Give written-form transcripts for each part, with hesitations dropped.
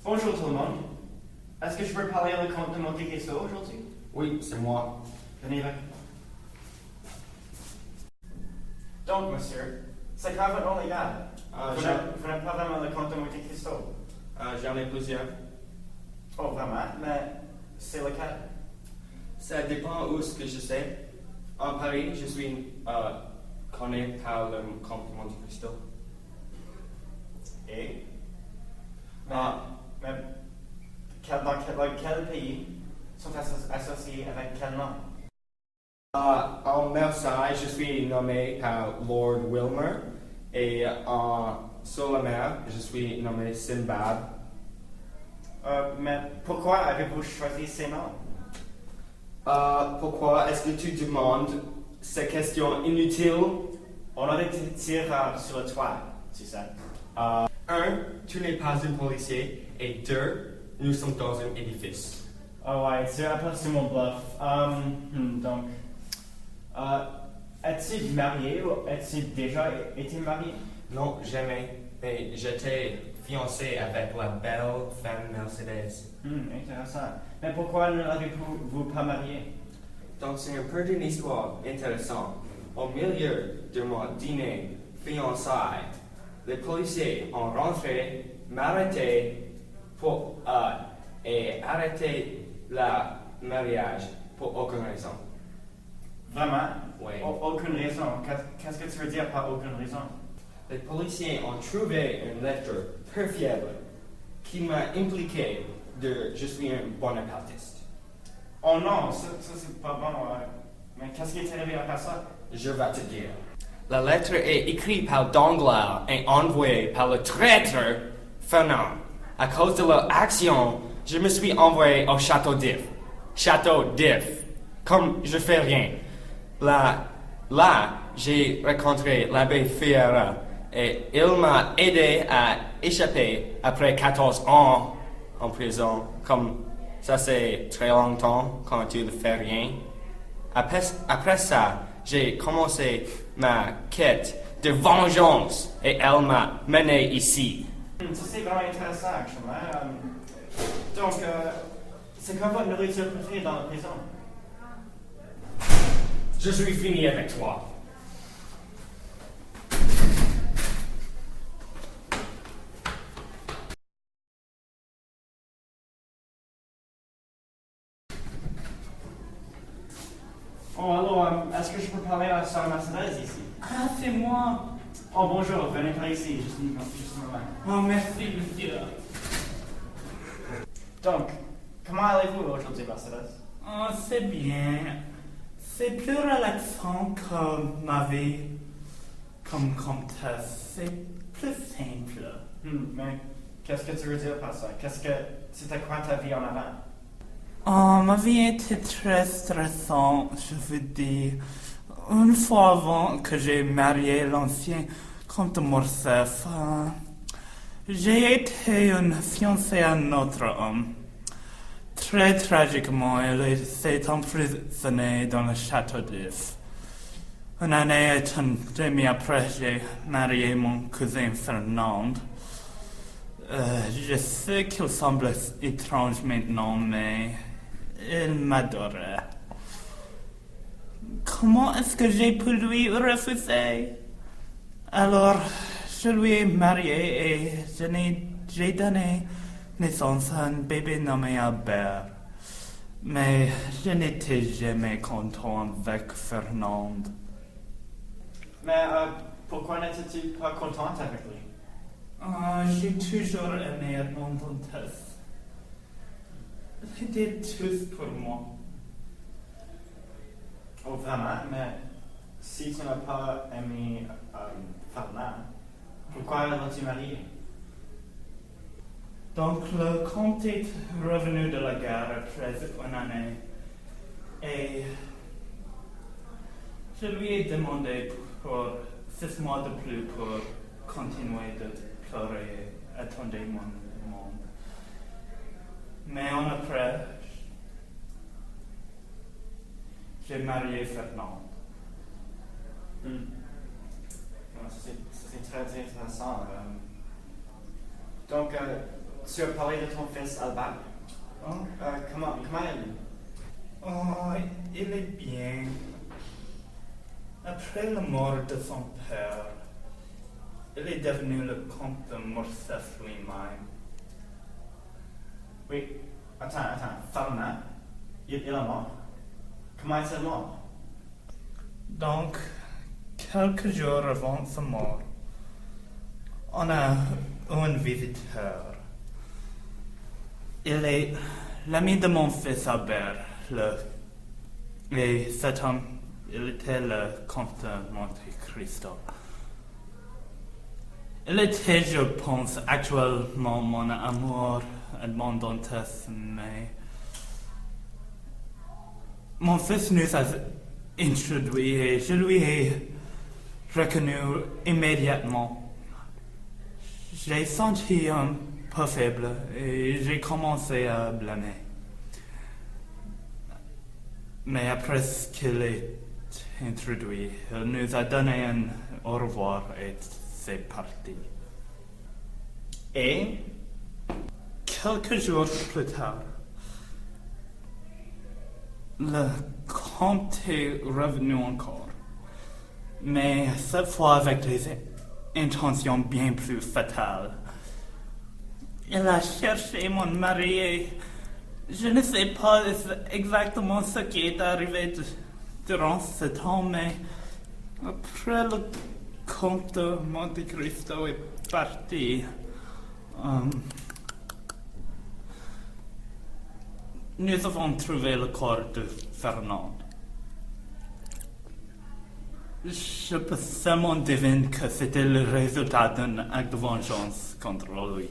Bonjour tout le monde. Est-ce que je peux parler au comte de Monte Cristo aujourd'hui? Oui, c'est moi. Venez là. Donc, monsieur, c'est grave votre nom légal. Vous n'êtes pas vraiment le comte de Monte Cristo. J'en ai plusieurs. Oh, vraiment? Mais c'est lequel? Ça dépend où ce que je sais. En Paris, je suis connu par le comte de Monte Cristo. Et? Mais dans quel pays sont associés avec quel nom? En Versailles, je suis nommé par Lord Wilmer. Et sur la mer, je suis nommé Sinbad. Mais pourquoi avez-vous choisi ces noms? Pourquoi est-ce que tu demandes ces questions inutiles? On a des tirs sur le toit, tu sais. Un, tu n'es pas un policier. Et deux, nous sommes dans un édifice. Oh ouais, c'est aperçu mon bluff. Donc, es-tu marié ou as-tu déjà été marié? Non, jamais. Mais j'étais fiancé avec la belle femme Mercedes. Intéressant. Mais pourquoi ne l'avez-vous pas marié? Donc c'est un peu d'une histoire intéressante. Au milieu de mon dîner fiançailles, les policiers ont rentré, m'arrêté pour et arrêter le mariage pour aucune raison. Vraiment? Oui. Aucune raison. Qu'est-ce que tu veux dire par aucune raison? Les policiers ont trouvé une lettre peu fiable qui m'a impliqué de je suis un bonapartiste. Oh non, ça c'est pas bon. Mais qu'est-ce qui est arrivé après ça? Je vais te dire. La lettre est écrite par Danglars et envoyée par le traître Fernand. À cause de leur action, je me suis envoyé au château d'If. Château d'If. Comme je fais rien. Là, j'ai rencontré l'abbé Fiera et il m'a aidé à échapper après 14 ans en prison. Comme ça c'est très longtemps quand tu ne fais rien. Après ça, j'ai commencé ma quête de vengeance et elle m'a mené ici. Ça c'est vraiment intéressant, actuellement. Donc, c'est quoi votre nourriture préférée dans la prison? Je suis fini avec toi. Oh, alors, est-ce que je peux parler à Sœur Mercedes ici? Ah, c'est moi. Oh, bonjour, venez par ici, juste un moment. Oh, merci, monsieur. Donc, comment allez-vous aujourd'hui, Mercedes? Oh, c'est bien. C'est plus relaxant que ma vie comme comtesse. C'est plus simple. Mais qu'est-ce que tu veux dire par ça? C'était quoi ta vie en avant? Oh, ma vie était très stressante, je veux dire. Une fois avant que j'ai marié l'ancien comte de Morcerf, j'ai été une fiancée à un autre homme. Très tragiquement, il s'est emprisonné dans le château d'If. Une année et demie après, j'ai marié mon cousin Fernand. Je sais qu'il semble étrange maintenant, mais il m'adorait. Comment est-ce que j'ai pu lui refuser? Alors, je lui ai marié et j'ai donné naissance à un bébé nommé Albert. Mais je n'étais jamais content avec Fernand. Mais pourquoi n'étais-tu pas contente avec lui? J'ai toujours aimé Edmond Dantes. C'était tout pour moi. Oh, vraiment? Mais si tu n'as pas aimé Fernand, pourquoi l'as-tu marié? Donc le comte est revenu de la guerre après une année et je lui ai demandé pour 6 mois de plus pour continuer de pleurer et attendre mon monde. Mais en après, j'ai marié Fernand. Ça c'est très intéressant. Donc, tu as parlé de ton fils Albert. Oh, Comment il est? oh, il est bien. Après la mort de son père, il est devenu le comte de Morcerf lui-même. Oui, attends, Fernand, il est mort. Comment est-il mort? Donc, quelques jours avant sa mort, on a eu un visiteur. Il est l'ami de mon fils Albert, et cet homme, il était le comte de Monte Cristo. Il était, je pense, actuellement mon amour et mon dentiste, mais mon fils nous a introduit et je lui ai reconnu immédiatement. J'ai senti un peu faible et j'ai commencé à blâmer. Mais après qu'il est introduit, il nous a donné un au revoir et c'est parti. Et quelques jours plus tard, le comte est revenu encore, mais cette fois avec des intentions bien plus fatales. Il a cherché mon mari et je ne sais pas exactement ce qui est arrivé durant ce temps, mais après le comte de Monte Cristo est parti, nous avons trouvé le corps de Fernand. Je peux seulement deviner que c'était le résultat d'un acte de vengeance contre lui.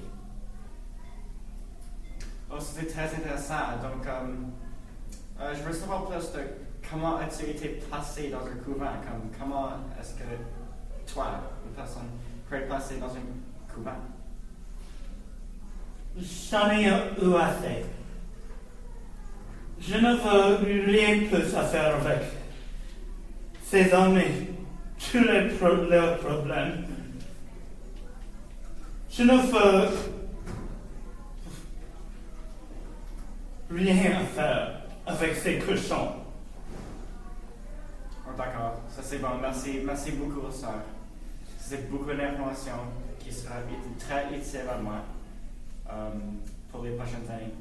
Oh, c'était très intéressant. Donc, je veux savoir plus de comment as-tu été placé dans un couvent? Comment est-ce que toi, une personne, peut être placée dans un couvent? J'en ai eu assez. Je ne veux rien plus à faire avec ces hommes et tous leurs problèmes. Je ne veux rien à faire avec ces cochons. Oh, d'accord, ça c'est bon. Merci beaucoup, sœur. C'est beaucoup d'informations qui sera très utile à moi pour les prochaines années.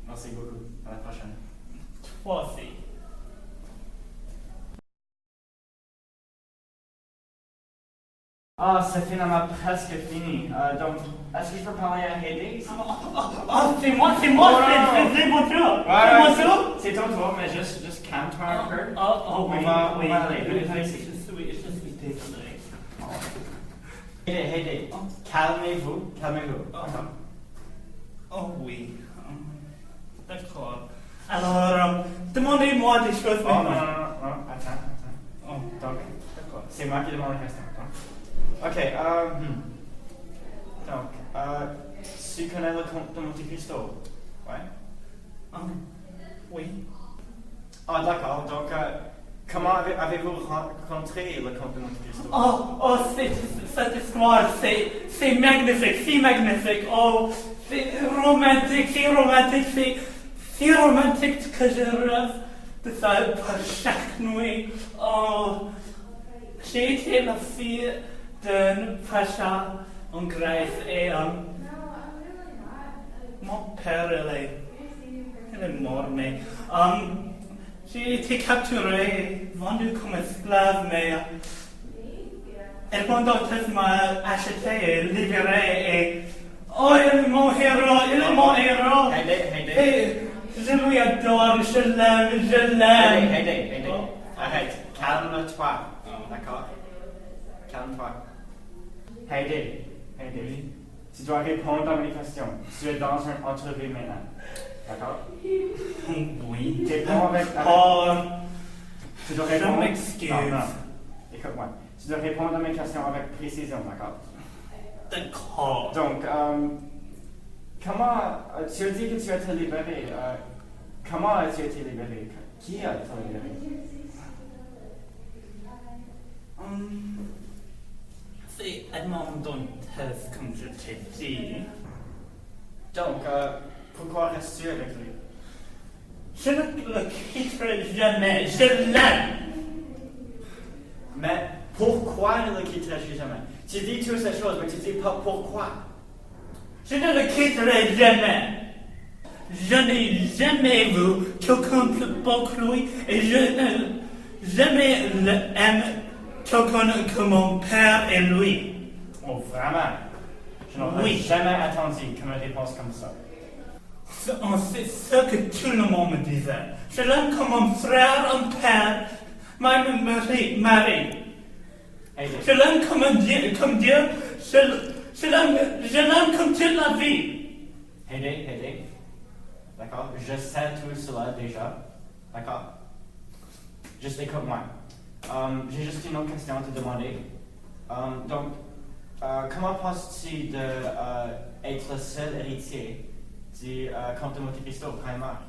Merci beaucoup. À la prochaine. Toi aussi. Ah, c'est finalement presque fini. Donc, est-ce que je peux parler à Heidi? Oh, c'est moi, c'est mon tour. Ouais, C'est mon tour. c'est ton tour, mais juste calme-toi un peu. Oh, On oui, va oui, aller. oui, Venez je ici. suis désolé. Heidi, calmez-vous. Oh oui, d'accord. Alors, demandez-moi des choses. Oh, non, attends. Oh, Donc, d'accord. c'est moi qui demande la question. Ok, donc, tu connais le comte de Monte Cristo? Ouais? Oui. Ah, d'accord. Donc, comment avez-vous rencontré le comte de Monte Cristo? Oh, cette histoire, c'est magnifique, si magnifique. Oh, c'est romantique, si romantique que je rêve de ça par chaque nuit. Oh, j'ai été la fille d'un pacha en Grèce et mon père, il est mort, mais j'ai été capturé, vendu comme esclave, mais mon dentiste m'a acheté et libéré et oh, il est mon héros, Heidi. Et je lui adore, je l'aime. Heidi. Oh. Arrête, calme-toi. D'accord? Calme-toi. Heidi, tu dois répondre à mes questions. Tu es dans une entrevue maintenant. D'accord? Oui. Réponds avec... Oh, Tu dois répondre... je m'excuse. Non. Écoute-moi. Tu dois répondre à mes questions avec précision, d'accord? D'accord. Donc, comment... tu as dit que tu as été libéré. Comment as-tu été libéré? Qui a été libéré? C'est Edmond Dantes, comme je t'ai dit. Donc, pourquoi restes-tu avec lui? Je ne le quitterai jamais. Je l'aime. Mais pourquoi ne le quitterais-tu jamais? Tu dis toutes ces choses, mais tu dis pas pourquoi. Je ne le quitterai jamais. Je n'ai jamais vu quelqu'un plus beau que lui et je n'ai jamais aimé quelqu'un que mon père et lui. Oh, vraiment? Je n'aurais Oui. jamais attendu comme réponse comme ça. C'est ce que tout le monde me disait. Je l'aime comme un frère, un père, même mari. Hey, Je l'aime comme Dieu. Je l'aime comme toute la vie. Hey. D'accord? Je sais tout cela déjà. D'accord? Juste écoute-moi. J'ai juste une autre question à te demander. Donc, comment penses-tu d'être le seul héritier du comte de Monte Cristo quand il meurt?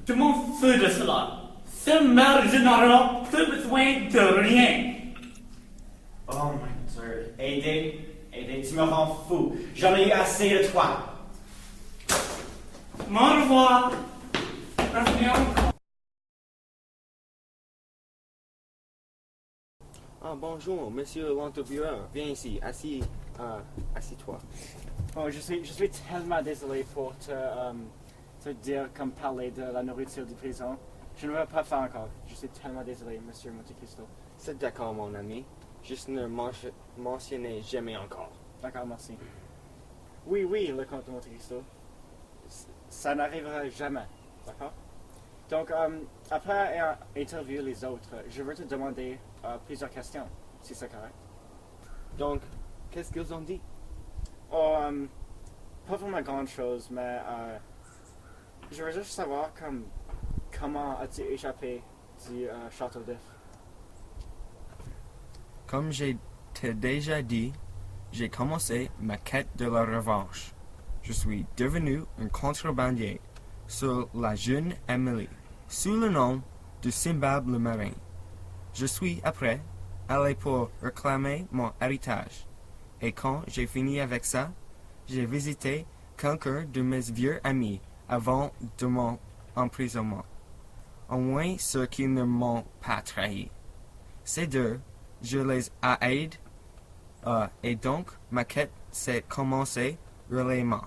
Je m'en fous de cela. Ce mère, je n'aurai plus besoin de rien. Oh my dieu. Aider, tu me rends fou. J'en ai eu assez de toi. Au revoir. Revenons. Ah, bonjour, monsieur l'entrepreneur. Viens ici, assis-toi. Oh, je suis tellement désolé pour te dire comme parler de la nourriture de prison. Je ne veux pas faire encore. Je suis tellement désolé, monsieur Monte Cristo. C'est d'accord, mon ami. Juste ne mentionnez jamais encore. D'accord, merci. Oui, le comte de Monte Cristo. Ça n'arrivera jamais. D'accord? Donc, après avoir interviewé les autres, je veux te demander plusieurs questions, si c'est correct. Donc, qu'est-ce qu'ils ont dit? Oh, pas vraiment grande chose, mais je veux juste savoir comment as-tu échappé du château d'If? Comme j'ai déjà dit, j'ai commencé ma quête de la revanche. Je suis devenu un contrebandier sur la jeune Emily, sous le nom de Simbad le Marin. Je suis, après, allé pour réclamer mon héritage. Et quand j'ai fini avec ça, j'ai visité quelques de mes vieux amis avant de mon emprisonnement. Au moins ceux qui ne m'ont pas trahi. Ces deux, je les aide, et donc ma quête s'est commencée réellement.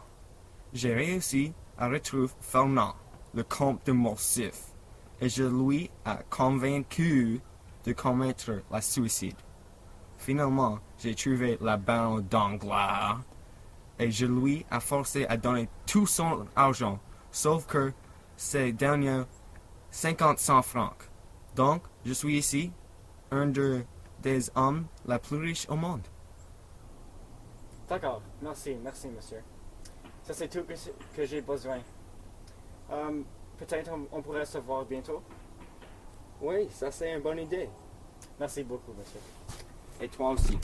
J'ai réussi à retrouver Fernand, le comte de Morcif, et je lui ai convaincu de commettre le suicide. Finalement, j'ai trouvé la baronne d'Angleterre, et je lui ai forcé à donner tout son argent, sauf que ses derniers 50 francs. Donc, je suis ici, un des hommes les plus riches au monde. D'accord, merci, monsieur. Ça, c'est tout que j'ai besoin. Peut-être on pourrait se voir bientôt. Oui, ça c'est une bonne idée. Merci beaucoup, monsieur. Et toi aussi.